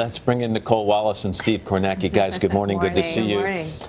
Let's bring in Nicolle Wallace and Steve Kornacki. Guys, good morning. Good to see you.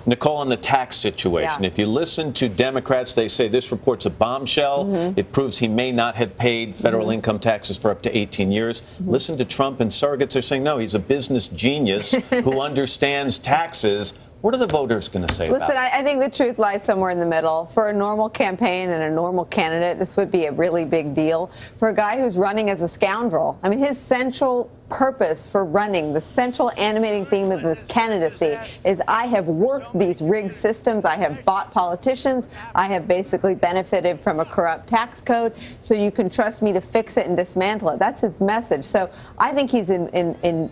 Nicolle, on the tax situation, if you listen to Democrats, they say this report's a bombshell. It proves he may not have paid federal income taxes for up to 18 years. Listen to Trump and surrogates are saying, no, he's a business genius who understands taxes. What are the voters going to say about it? Listen, I think the truth lies somewhere in the middle. For a normal campaign and a normal candidate, this would be a really big deal. For a guy who's running as a scoundrel, I mean, his central purpose for running, the central animating theme of this candidacy is I have worked these rigged systems, I have bought politicians, I have basically benefited from a corrupt tax code, so you can trust me to fix it and dismantle it. That's his message. So I think he's in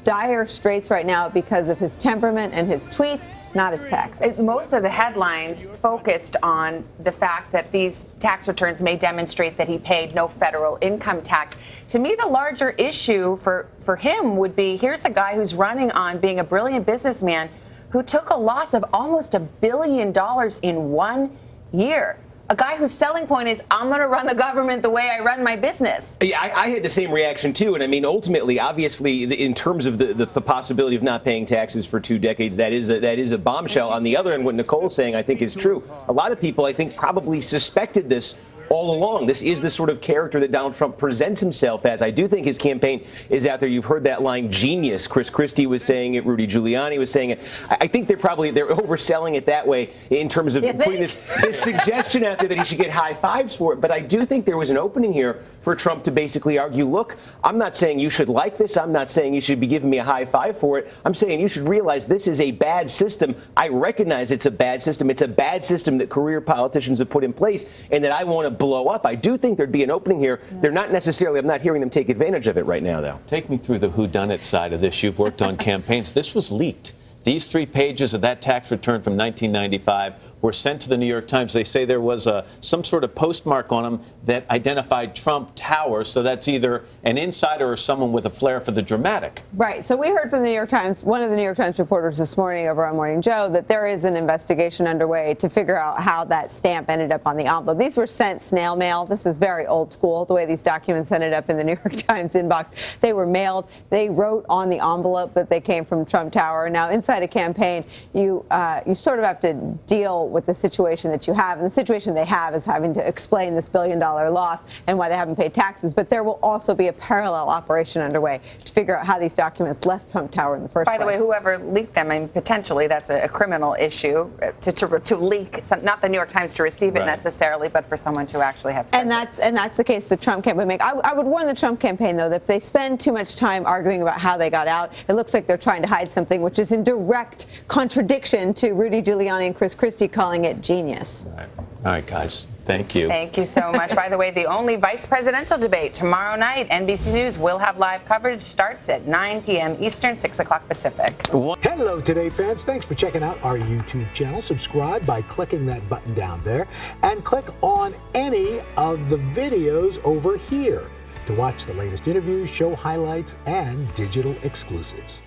dire straits right now because of his temperament and his tweets, not his taxes. Most of the headlines focused on the fact that these tax returns may demonstrate that he paid no federal income tax. To me, the larger issue for him would be, here's a guy who's running on being a brilliant businessman who took a loss of almost $1 billion in 1 year. A guy whose selling point is, I'm going to run the government the way I run my business. Yeah, I had the same reaction, too. And I mean, ultimately, obviously, in terms of the possibility of not paying taxes for 2 decades, that is a bombshell. On the other end, what Nicole's saying, I think, is true. A lot of people, I think, probably suspected this all along. This is the sort of character that Donald Trump presents himself as. I do think his campaign is out there. You've heard that line, genius. Chris Christie was saying it. Rudy Giuliani was saying it. I think they're overselling it that way in terms of putting this suggestion out there that he should get high fives for it. But I do think there was an opening here for Trump to basically argue, look, I'm not saying you should like this. I'm not saying you should be giving me a high five for it. I'm saying you should realize this is a bad system. I recognize it's a bad system. It's a bad system that career politicians have put in place and that I want to blow up. I do think there'd be an opening here. They're not necessarily, I'm not hearing them take advantage of it right now, though. Take me through the whodunit side of this. You've worked on campaigns. This was leaked. These 3 pages of that tax return from 1995 were sent to the New York Times. They say there was some sort of postmark on them that identified Trump Tower. So that's either an insider or someone with a flair for the dramatic. Right. So we heard from the New York Times, one of the New York Times reporters this morning over on Morning Joe, that there is an investigation underway to figure out how that stamp ended up on the envelope. These were sent snail mail. This is very old school, the way these documents ended up in the New York Times inbox. They were mailed. They wrote on the envelope that they came from Trump Tower. Now, inside a campaign, you sort of have to deal with the situation that you have. And the situation they have is having to explain this $1 billion loss and why they haven't paid taxes. But there will also be a parallel operation underway to figure out how these documents left Trump Tower in the first place. By the way, whoever leaked them, I mean, potentially that's a criminal issue to leak, not the New York Times to receive it necessarily, but for someone to actually have said and that's the case the Trump campaign would make. I would warn the Trump campaign, though, that if they spend too much time arguing about how they got out, it looks like they're trying to hide something, which is in direct contradiction to Rudy Giuliani and Chris Christie calling it genius. All right, guys. Thank you. Thank you so much. By the way, the only vice presidential debate tomorrow night, NBC News will have live coverage. Starts at 9 p.m. Eastern, 6 o'clock Pacific. Hello, Today fans. Thanks for checking out our YouTube channel. Subscribe by clicking that button down there and click on any of the videos over here to watch the latest interviews, show highlights, and digital exclusives.